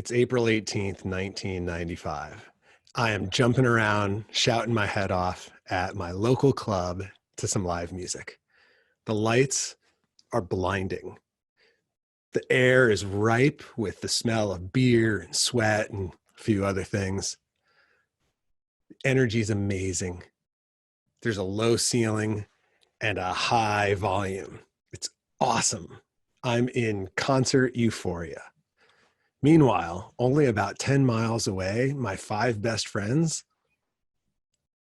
It's April 18th, 1995. I am jumping around, shouting my head off at my local club to some live music. The lights are blinding. The air is ripe with the smell of beer and sweat and a few other things. Energy is amazing. There's a low ceiling and a high volume. It's awesome. I'm in concert euphoria. Meanwhile, only about 10 miles away, my 5 best friends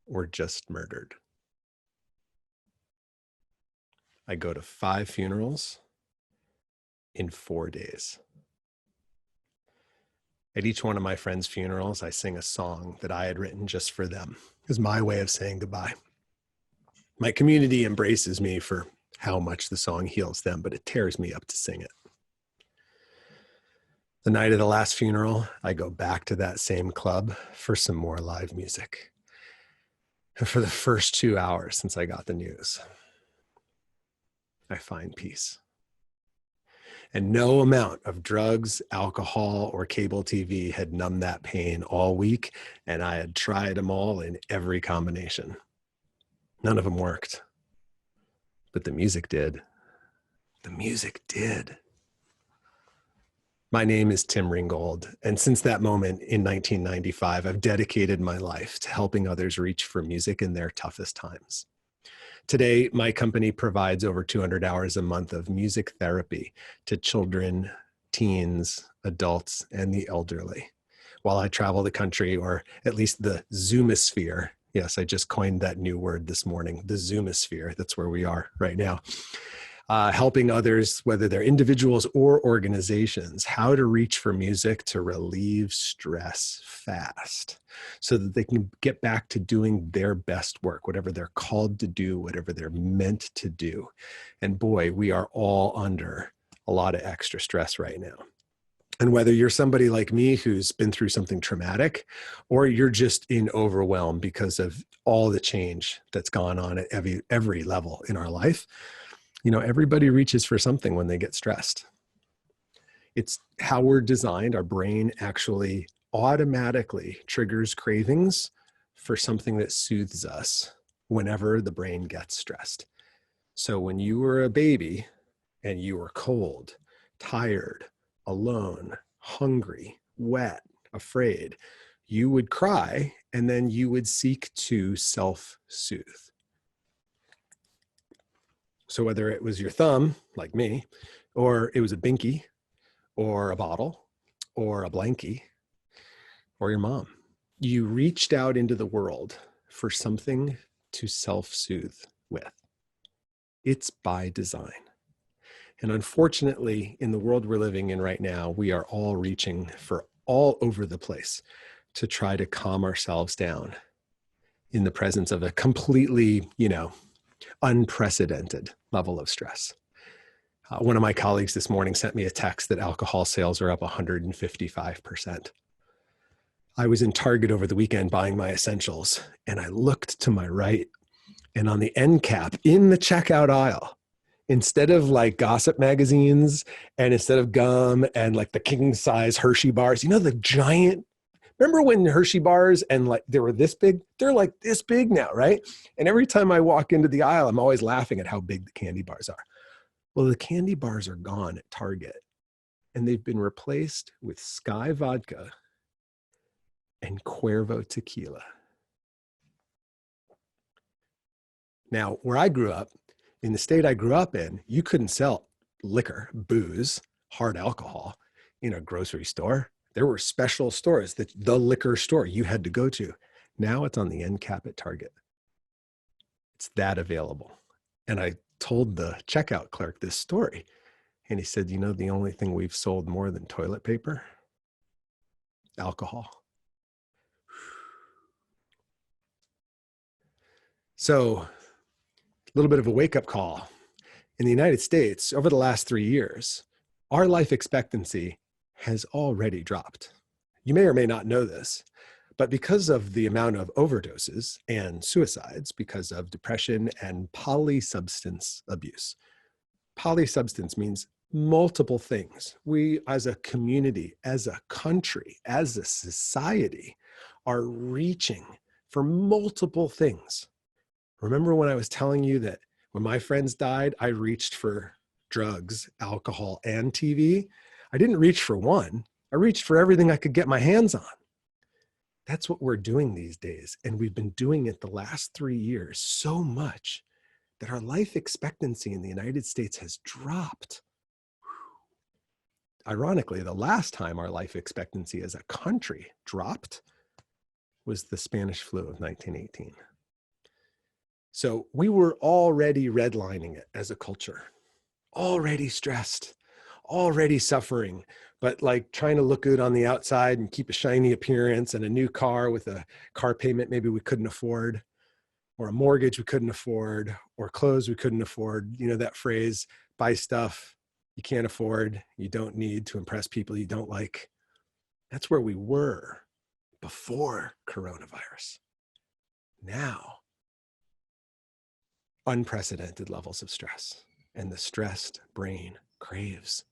were just murdered. I go to 5 funerals in 4 days. At each one of my friends' funerals, I sing a song that I had written just for them. It was my way of saying goodbye. My community embraces me for how much the song heals them, but it tears me up to sing it. The night of the last funeral, I go back to that same club for some more live music. And for the first 2 hours since I got the news, I find peace. And no amount of drugs, alcohol, or cable TV had numbed that pain all week, and I had tried them all in every combination. None of them worked. But the music did. The music did. My name is Tim Ringgold, and since that moment in 1995, I've dedicated my life to helping others reach for music in their toughest times. Today, my company provides over 200 hours a month of music therapy to children, teens, adults, and the elderly, while I travel the country, or at least the Zoomosphere. Yes, I just coined that new word this morning, the Zoomosphere. That's where we are right now. Helping others, whether they're individuals or organizations, how to reach for music to relieve stress fast so that they can get back to doing their best work, whatever they're called to do, whatever they're meant to do. And boy, we are all under a lot of extra stress right now. And whether you're somebody like me who's been through something traumatic, or you're just in overwhelm because of all the change that's gone on at every level in our life, you know, everybody reaches for something when they get stressed. It's how we're designed. Our brain actually automatically triggers cravings for something that soothes us whenever the brain gets stressed. So when you were a baby and you were cold, tired, alone, hungry, wet, afraid, you would cry and then you would seek to self-soothe. So whether it was your thumb, like me, or it was a binky, or a bottle, or a blankie, or your mom, you reached out into the world for something to self-soothe with. It's by design. And unfortunately, in the world we're living in right now, we are all reaching for all over the place to try to calm ourselves down in the presence of a completely, unprecedented level of stress. One of my colleagues this morning sent me a text that alcohol sales are up 155%. I was in Target over the weekend buying my essentials, and I looked to my right, and on the end cap in the checkout aisle, instead of like gossip magazines and instead of gum and like the king size Hershey bars, the giant, remember when Hershey bars and like they were this big? They're like this big now, right? And every time I walk into the aisle, I'm always laughing at how big the candy bars are. Well, the candy bars are gone at Target, and they've been replaced with Sky vodka and Cuervo tequila. Now, where I grew up, in the state I grew up in, you couldn't sell liquor, booze, hard alcohol in a grocery store. There were special stores, the liquor store you had to go to. Now it's on the end cap at Target. It's that available. And I told the checkout clerk this story, and he said, the only thing we've sold more than toilet paper? Alcohol. So a little bit of a wake-up call. In the United States, over the last 3 years, our life expectancy has already dropped. You may or may not know this, but because of the amount of overdoses and suicides, because of depression and polysubstance abuse. Polysubstance means multiple things. We as a community, as a country, as a society are reaching for multiple things. Remember when I was telling you that when my friends died, I reached for drugs, alcohol, and TV? I didn't reach for one. I reached for everything I could get my hands on. That's what we're doing these days. And we've been doing it the last 3 years so much that our life expectancy in the United States has dropped. Ironically, the last time our life expectancy as a country dropped was the Spanish flu of 1918. So we were already redlining it as a culture, already stressed, already suffering, but like trying to look good on the outside and keep a shiny appearance, and a new car with a car payment maybe we couldn't afford, or a mortgage we couldn't afford, or clothes we couldn't afford. You know that phrase, buy stuff you can't afford, you don't need to impress people you don't like. That's where we were before coronavirus. Now, unprecedented levels of stress, and the stressed brain craves.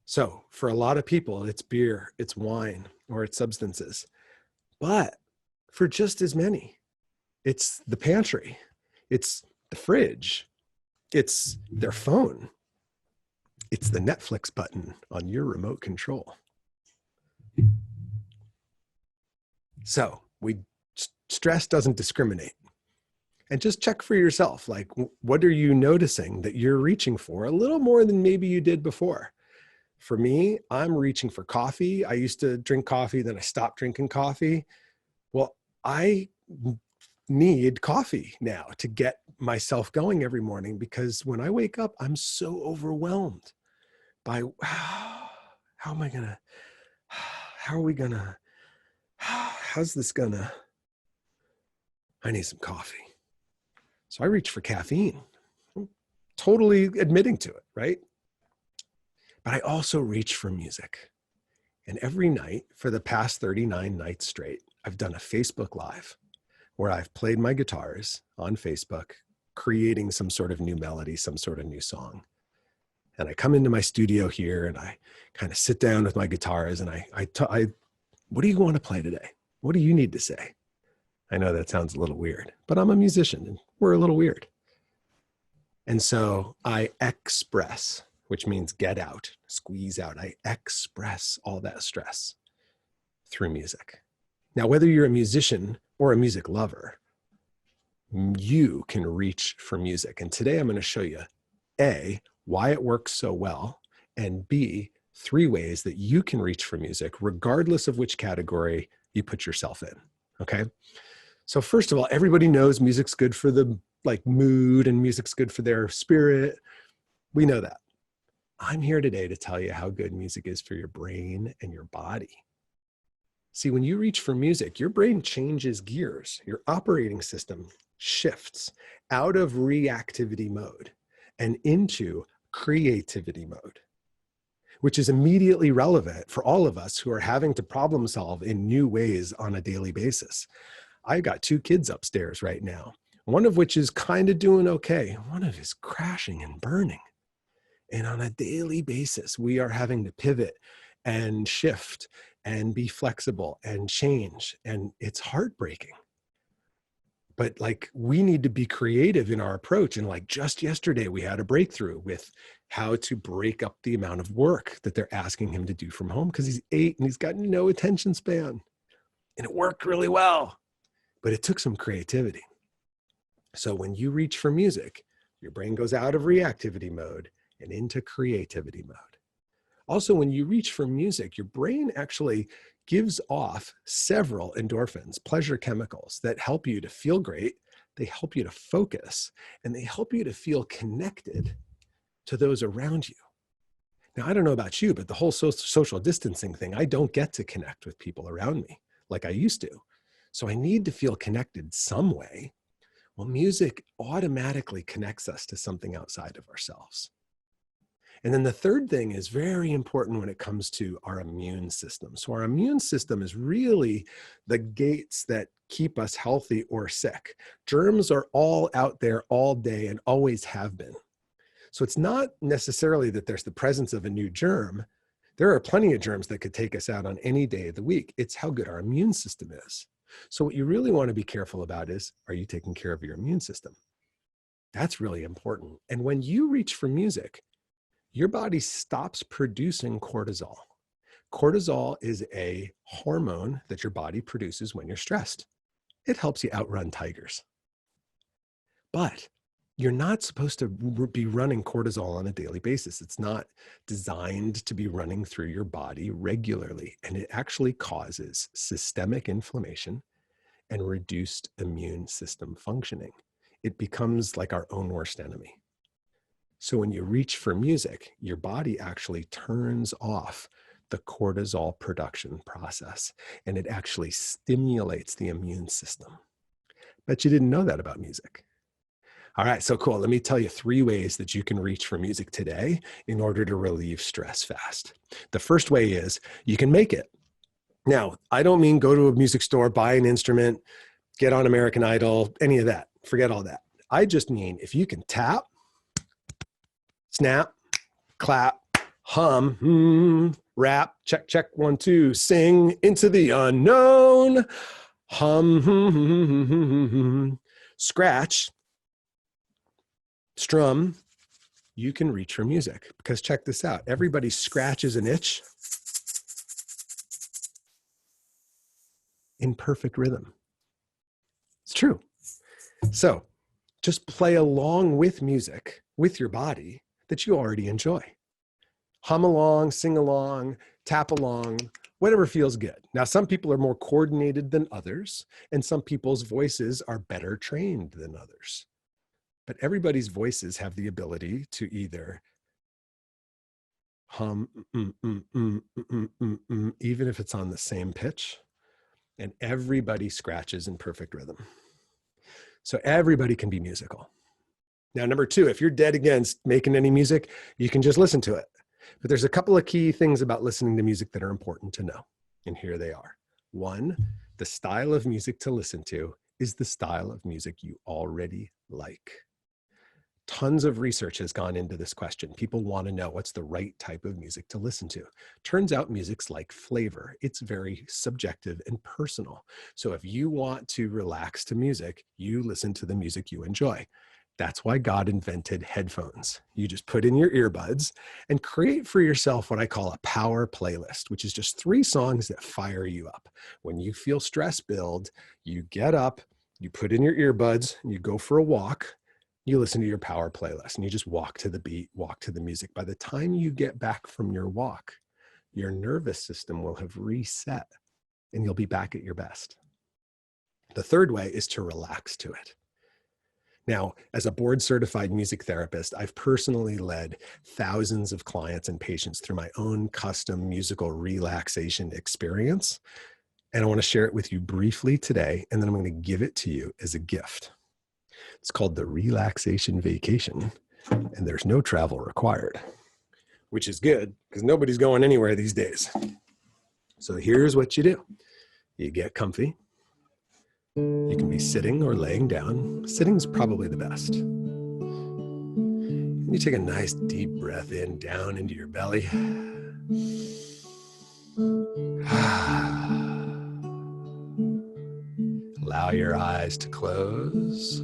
So for a lot of people, it's beer, it's wine, or it's substances. But for just as many, it's the pantry, it's the fridge, it's their phone, it's the Netflix button on your remote control. So stress doesn't discriminate. And just check for yourself, like, what are you noticing that you're reaching for a little more than maybe you did before? For me, I'm reaching for coffee. I used to drink coffee, then I stopped drinking coffee. Well, I need coffee now to get myself going every morning, because when I wake up, I'm so overwhelmed by how's this gonna, I need some coffee. So I reach for caffeine. I'm totally admitting to it, right? But I also reach for music. And every night for the past 39 nights straight, I've done a Facebook Live where I've played my guitars on Facebook, creating some sort of new melody, some sort of new song. And I come into my studio here and I kind of sit down with my guitars and I what do you want to play today? What do you need to say? I know that sounds a little weird, but I'm a musician and we're a little weird. And so I express, which means get out, squeeze out. I express all that stress through music. Now, whether you're a musician or a music lover, you can reach for music. And today I'm going to show you, A, why it works so well, and B, 3 ways that you can reach for music, regardless of which category you put yourself in, okay? So first of all, everybody knows music's good for the mood, and music's good for their spirit. We know that. I'm here today to tell you how good music is for your brain and your body. See, when you reach for music, your brain changes gears. Your operating system shifts out of reactivity mode and into creativity mode, which is immediately relevant for all of us who are having to problem solve in new ways on a daily basis. I got 2 kids upstairs right now, one of which is kind of doing okay. One of is crashing and burning. And on a daily basis, we are having to pivot and shift and be flexible and change. And it's heartbreaking. But we need to be creative in our approach. And just yesterday, we had a breakthrough with how to break up the amount of work that they're asking him to do from home, because he's 8 and he's got no attention span. And it worked really well, but it took some creativity. So when you reach for music, your brain goes out of reactivity mode and into creativity mode. Also, when you reach for music, your brain actually gives off several endorphins, pleasure chemicals, that help you to feel great, they help you to focus, and they help you to feel connected to those around you. Now, I don't know about you, but the whole social distancing thing, I don't get to connect with people around me like I used to. So I need to feel connected some way. Well, music automatically connects us to something outside of ourselves. And then the third thing is very important when it comes to our immune system. So our immune system is really the gates that keep us healthy or sick. Germs are all out there all day and always have been. So it's not necessarily that there's the presence of a new germ. There are plenty of germs that could take us out on any day of the week. It's how good our immune system is. So what you really want to be careful about is, are you taking care of your immune system? That's really important. And when you reach for music, your body stops producing cortisol. Cortisol is a hormone that your body produces when you're stressed. It helps you outrun tigers. But you're not supposed to be running cortisol on a daily basis. It's not designed to be running through your body regularly. And it actually causes systemic inflammation and reduced immune system functioning. It becomes like our own worst enemy. So when you reach for music, your body actually turns off the cortisol production process, and it actually stimulates the immune system. Bet you didn't know that about music. All right, so cool. Let me tell you 3 ways that you can reach for music today in order to relieve stress fast. The first way is you can make it. Now, I don't mean go to a music store, buy an instrument, get on American Idol, any of that. Forget all that. I just mean if you can tap, snap, clap, hum, rap, check, check, 1, 2, sing into the unknown, hum, scratch, strum, you can reach for music. Because check this out. Everybody scratches an itch in perfect rhythm. It's true. So just play along with music, with your body that you already enjoy. Hum along, sing along, tap along, whatever feels good. Now, some people are more coordinated than others, and some people's voices are better trained than others. But everybody's voices have the ability to either hum, even if it's on the same pitch, and everybody scratches in perfect rhythm. So everybody can be musical. Now, number 2, if you're dead against making any music, you can just listen to it. But there's a couple of key things about listening to music that are important to know. And here they are. 1, the style of music to listen to is the style of music you already like. Tons of research has gone into this question. People want to know what's the right type of music to listen to. Turns out music's like flavor. It's very subjective and personal. So if you want to relax to music, you listen to the music you enjoy. That's why God invented headphones. You just put in your earbuds and create for yourself what I call a power playlist, which is just 3 songs that fire you up. When you feel stress build, you get up, you put in your earbuds, and you go for a walk. You listen to your power playlist and you just walk to the beat, walk to the music. By the time you get back from your walk, your nervous system will have reset and you'll be back at your best. The third way is to relax to it. Now, as a board certified music therapist, I've personally led thousands of clients and patients through my own custom musical relaxation experience. And I want to share it with you briefly today, and then I'm going to give it to you as a gift. It's called the Relaxation Vacation, and there's no travel required, which is good because nobody's going anywhere these days. So here's what you do. You get comfy. You can be sitting or laying down. Sitting's probably the best. You take a nice deep breath in, down into your belly. Allow your eyes to close.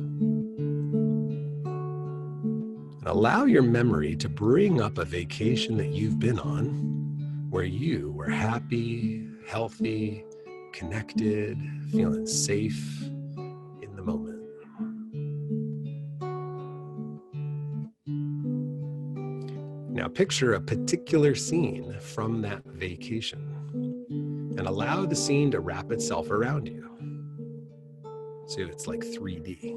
And allow your memory to bring up a vacation that you've been on where you were happy, healthy, connected, feeling safe in the moment. Now picture a particular scene from that vacation and allow the scene to wrap itself around you. So it's like 3D.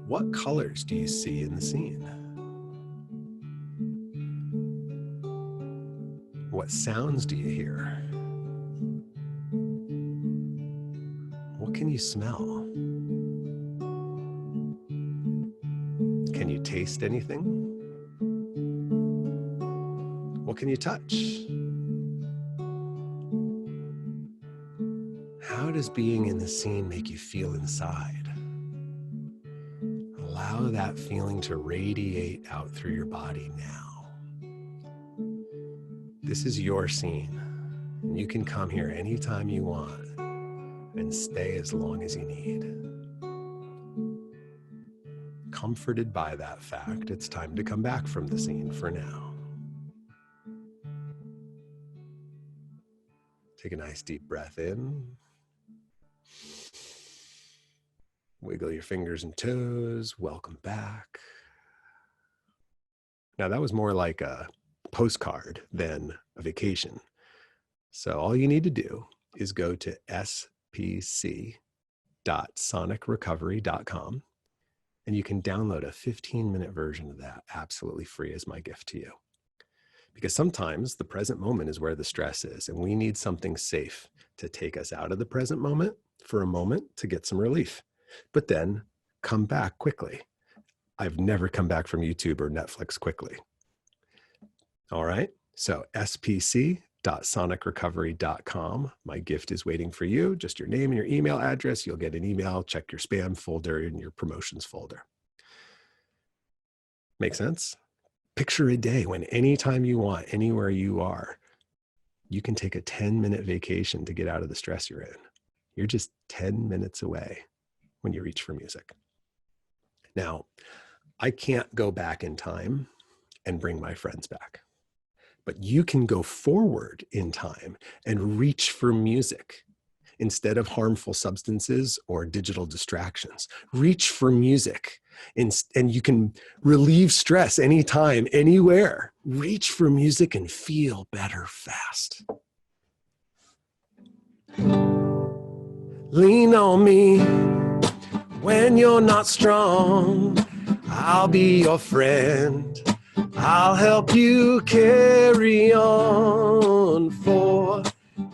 What colors do you see in the scene? What sounds do you hear? What can you smell? Can you taste anything? What can you touch? How does being in the scene make you feel inside? Allow allow that feeling to radiate out through your body now. This is your scene. And you can come here anytime you want and stay as long as you need. Comforted by that fact, it's time to come back from the scene for now. Take a nice deep breath in. Wiggle your fingers and toes. Welcome back. Now that was more like a postcard than a vacation. So all you need to do is go to spc.sonicrecovery.com and you can download a 15-minute version of that absolutely free as my gift to you. Because sometimes the present moment is where the stress is, and we need something safe to take us out of the present moment for a moment to get some relief, but then come back quickly. I've never come back from YouTube or Netflix quickly. All right, so spc.sonicrecovery.com. My gift is waiting for you. Just your name and your email address. You'll get an email. Check your spam folder and your promotions folder. Make sense? Picture a day when anytime you want, anywhere you are, you can take a 10-minute vacation to get out of the stress you're in. You're just 10 minutes away when you reach for music. Now, I can't go back in time and bring my friends back, but you can go forward in time and reach for music instead of harmful substances or digital distractions. Reach for music, and you can relieve stress anytime, anywhere. Reach for music and feel better fast. Lean on me when you're not strong. I'll be your friend. I'll help you carry on, for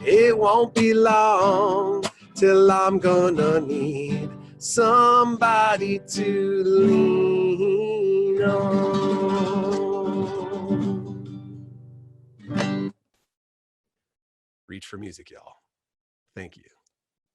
it won't be long till I'm gonna need somebody to lean on. Reach for music, y'all. Thank you.